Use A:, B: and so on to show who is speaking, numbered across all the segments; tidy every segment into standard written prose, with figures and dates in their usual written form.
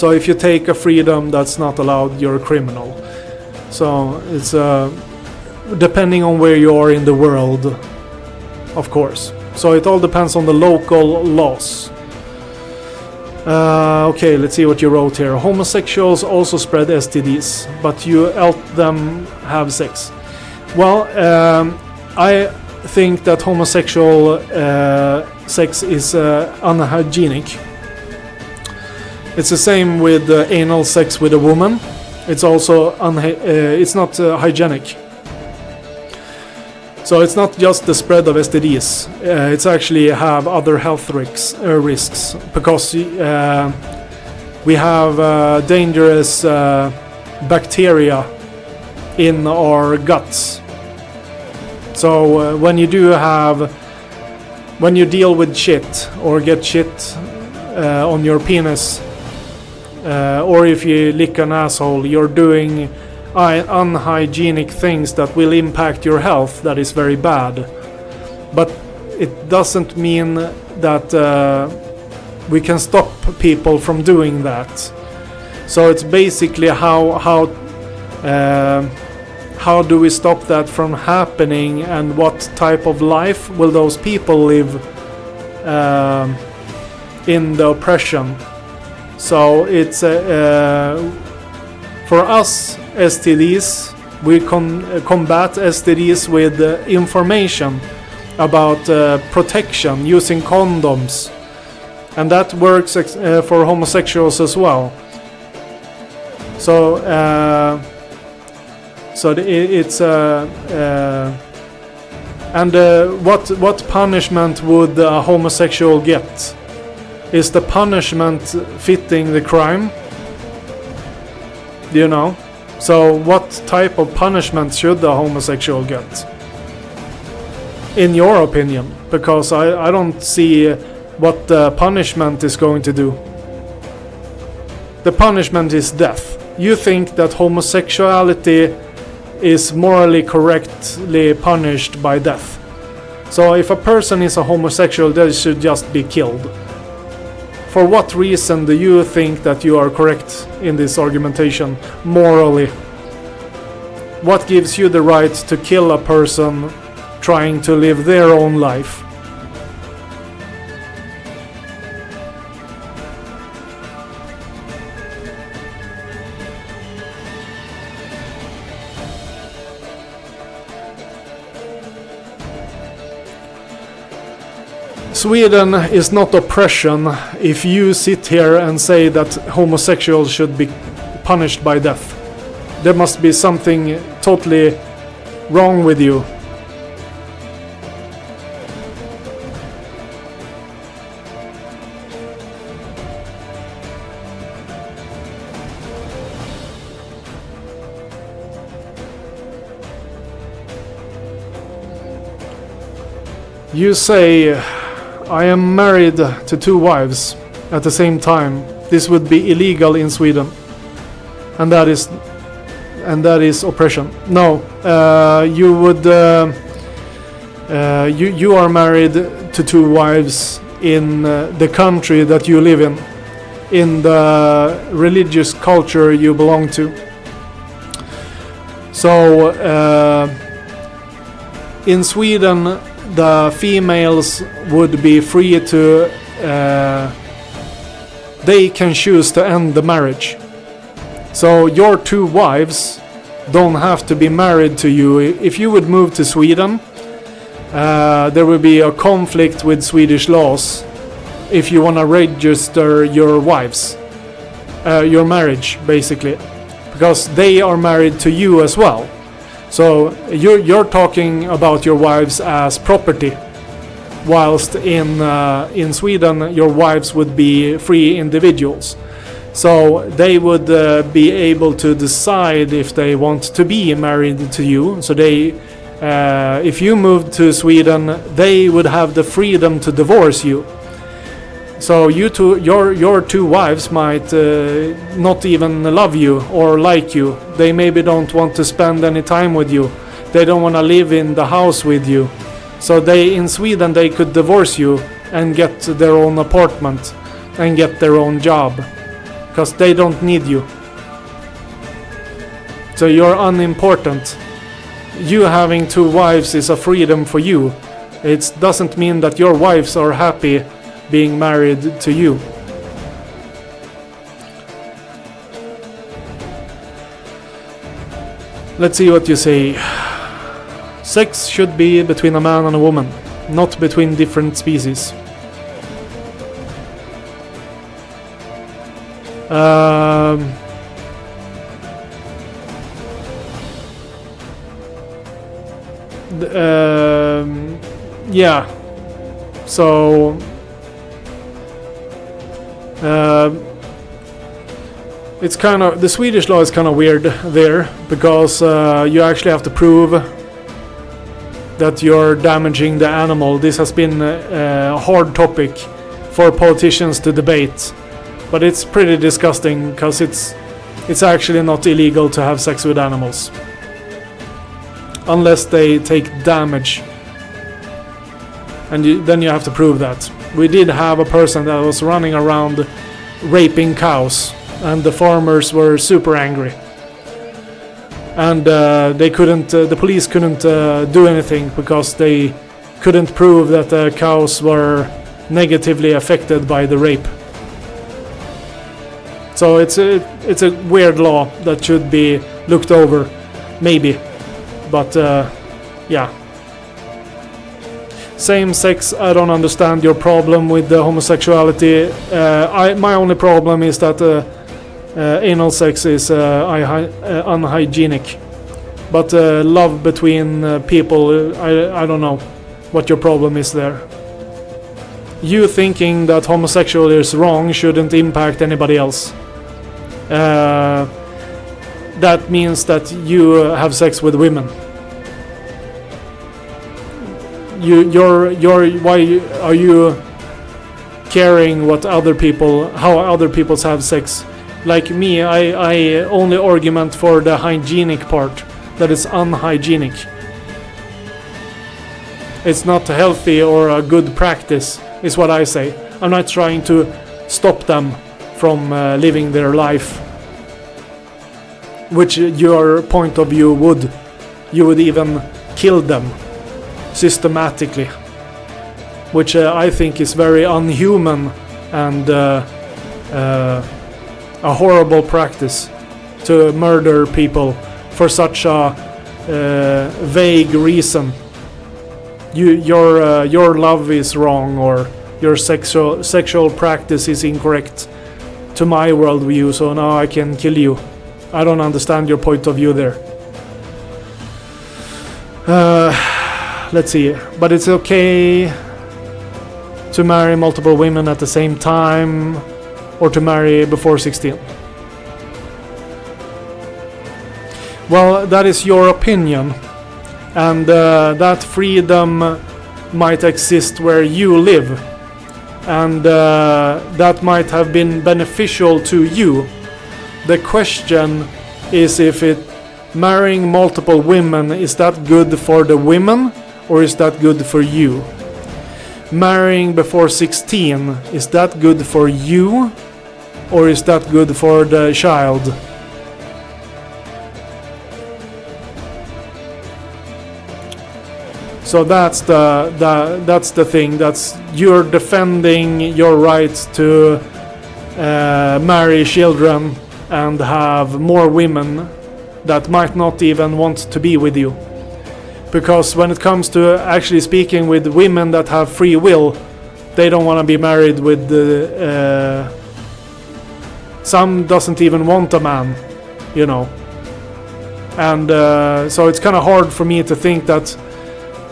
A: So if you take a freedom that's not allowed, you're a criminal. So it's depending on where you are in the world, of course. So it all depends on the local laws. Okay, let's see what you wrote here. Homosexuals also spread STDs, but you help them have sex. Well, I think that homosexual sex is unhygienic. It's the same with anal sex with a woman. It's also it's not hygienic. So it's not just the spread of STDs. It's actually have other health risks because we have dangerous bacteria in our guts. So when you deal with shit or get shit on your penis, or if you lick an asshole, you're doing unhygienic things that will impact your health. That is very bad. But it doesn't mean that we can stop people from doing that. So it's basically how do we stop that from happening, and what type of life will those people live in the oppression. So it's for us STDs, we combat STDs with information about protection using condoms, and that works for homosexuals as well. So it's and what punishment would a homosexual get? Is the punishment fitting the crime? Do you know? So what type of punishment should the homosexual get? In your opinion? Because I don't see what the punishment is going to do. The punishment is death. You think that homosexuality is morally correctly punished by death. So if a person is a homosexual, they should just be killed. For what reason do you think that you are correct in this argumentation morally? What gives you the right to kill a person trying to live their own life? Sweden is not oppression if you sit here and say that homosexuals should be punished by death. There must be something totally wrong with you. You say, I am married to 2 wives at the same time. This would be illegal in Sweden, and that is oppression. No, you would. You are married to 2 wives in the country that you live in the religious culture you belong to. So in Sweden, the females would be free to they can choose to end the marriage. So your 2 wives don't have to be married to you. If you would move to Sweden, there will be a conflict with Swedish laws if you want to register your wives, your marriage basically, because they are married to you as well. So you're talking about your wives as property, whilst in Sweden your wives would be free individuals. So they would be able to decide if they want to be married to you. So they, if you moved to Sweden, they would have the freedom to divorce you. So you two, your 2 wives might not even love you or like you. They maybe don't want to spend any time with you. They don't want to live in the house with you. So they, in Sweden, they could divorce you and get their own apartment and get their own job. because they don't need you. So you're unimportant. You having 2 wives is a freedom for you. It doesn't mean that your wives are happy being married to you. Let's see what you say. Sex should be between a man and a woman, not between different species. Yeah. So it's kind of, the Swedish law is kind of weird there, because you actually have to prove that you're damaging the animal. This has been a hard topic for politicians to debate, but it's pretty disgusting, because it's actually not illegal to have sex with animals unless they take damage, and then you have to prove that. We did have a person that was running around raping cows, and the farmers were super angry, and they couldn't. The police couldn't do anything because they couldn't prove that the cows were negatively affected by the rape. So it's a weird law that should be looked over, maybe, but yeah. Same sex, I don't understand your problem with the homosexuality. My only problem is that anal sex is unhygienic. But love between people, I don't know what your problem is there. You thinking that homosexual is wrong shouldn't impact anybody else. That means that you have sex with women. Why are you caring what other people, how other people have sex? Like me, I only argument for the hygienic part, that is unhygienic. It's not healthy or a good practice, is what I say. I'm not trying to stop them from living their life, which your point of view would. You would even kill them systematically, which I think is very unhuman and a horrible practice, to murder people for such a vague reason. Your love is wrong, or your sexual practice is incorrect to my worldview, so now I can kill you. I don't understand your point of view there. Let's see. But it's okay to marry multiple women at the same time, or to marry before 16. Well, that is your opinion, and that freedom might exist where you live, and that might have been beneficial to you. The question is, if marrying multiple women, is that good for the women, or is that good for you? Marrying before 16, is that good for you, or is that good for the child? So that's the thing. That's, you're defending your right to marry children and have more women that might not even want to be with you. Because when it comes to actually speaking with women that have free will, they don't want to be married with some doesn't even want a man, you know. And so it's kind of hard for me to think that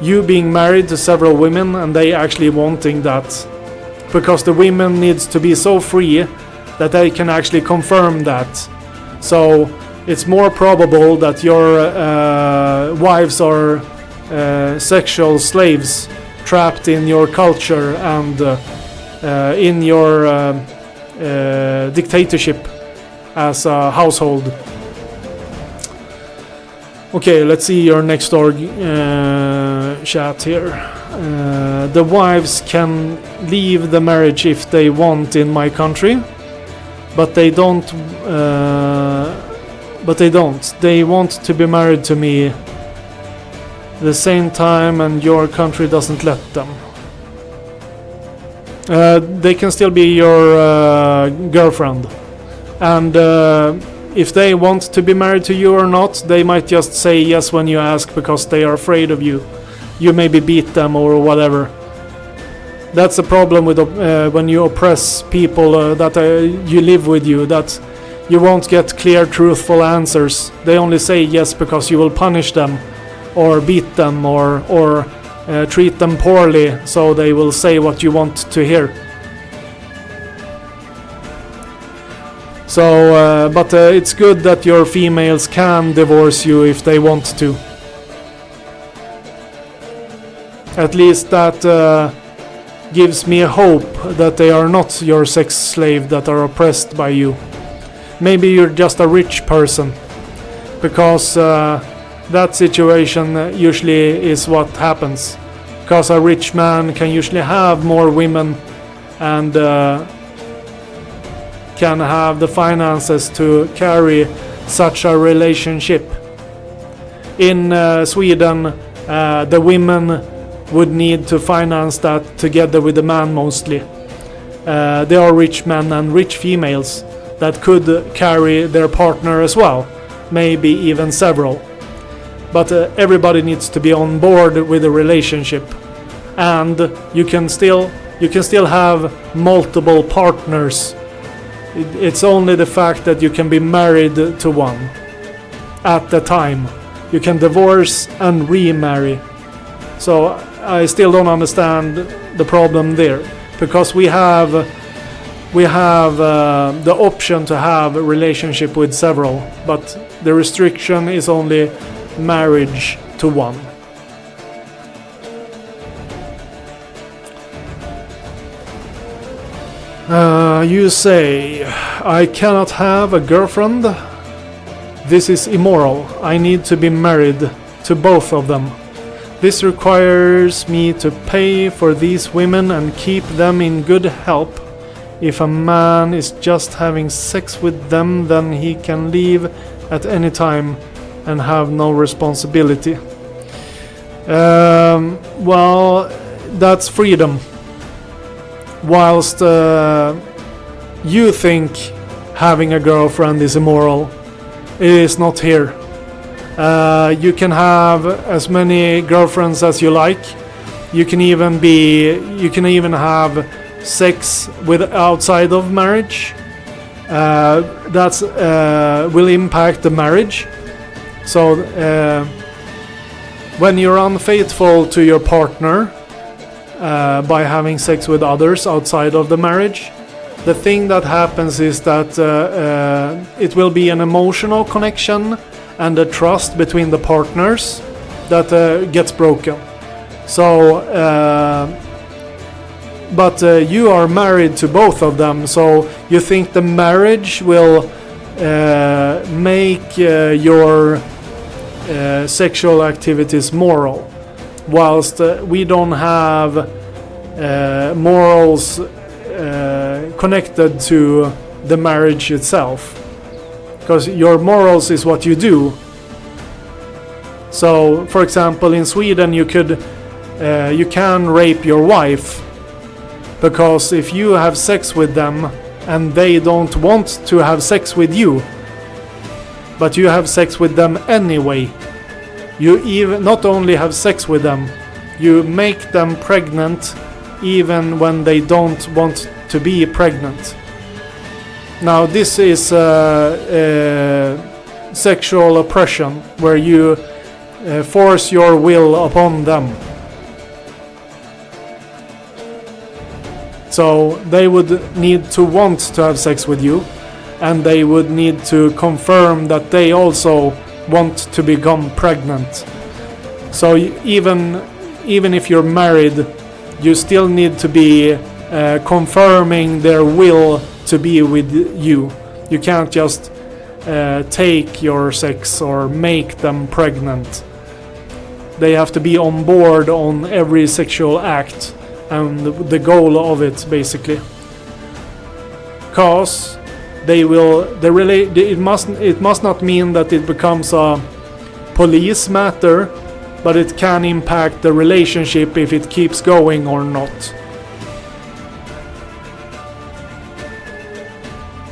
A: you being married to several women and they actually wanting that, because the women needs to be so free that they can actually confirm that. So it's more probable that your wives are sexual slaves trapped in your culture and in your dictatorship as a household. Okay, let's see your next door chat here. The wives can leave the marriage if they want in my country. but they don't. They want to be married to me the same time, and your country doesn't let them. They can still be your girlfriend, and if they want to be married to you or not, they might just say yes when you ask because they are afraid of you. You maybe beat them or whatever. That's a problem with when you oppress people that you live with you, that you won't get clear, truthful answers. They only say yes because you will punish them or beat them or treat them poorly, so they will say what you want to hear. So, but it's good that your females can divorce you if they want to. At least that gives me a hope that they are not your sex slave that are oppressed by you. Maybe you're just a rich person, because that situation usually is what happens. Because a rich man can usually have more women and can have the finances to carry such a relationship. In Sweden, the women would need to finance that together with the man mostly. There are rich men and rich females that could carry their partner as well, maybe even several. But everybody needs to be on board with the relationship, and you can still have multiple partners. It's only the fact that you can be married to one at the time. You can divorce and remarry. So I still don't understand the problem there, because we have the option to have a relationship with several, but the restriction is only marriage to one. You say, I cannot have a girlfriend. This is immoral. I need to be married to both of them. This requires me to pay for these women and keep them in good health. If a man is just having sex with them, then he can leave at any time and have no responsibility. Well, that's freedom. Whilst you think having a girlfriend is immoral, it is not here. You can have as many girlfriends as you like. You can even have sex with outside of marriage. That's will impact the marriage. So when you're unfaithful to your partner by having sex with others outside of the marriage, the thing that happens is that it will be an emotional connection and a trust between the partners that gets broken. So, but you are married to both of them, so you think the marriage will make your sexual activities moral, whilst we don't have morals connected to the marriage itself, because your morals is what you do. So, for example, in Sweden you can rape your wife, because if you have sex with them and they don't want to have sex with you, but you have sex with them anyway, you even not only have sex with them, you make them pregnant even when they don't want to be pregnant. Now this is sexual oppression, where you force your will upon them. So they would need to want to have sex with you, and they would need to confirm that they also want to become pregnant. So even if you're married, you still need to be confirming their will to be with you. You can't just take your sex or make them pregnant. They have to be on board on every sexual act and the goal of it, basically. Because it must not mean that it becomes a police matter, but it can impact the relationship if it keeps going or not.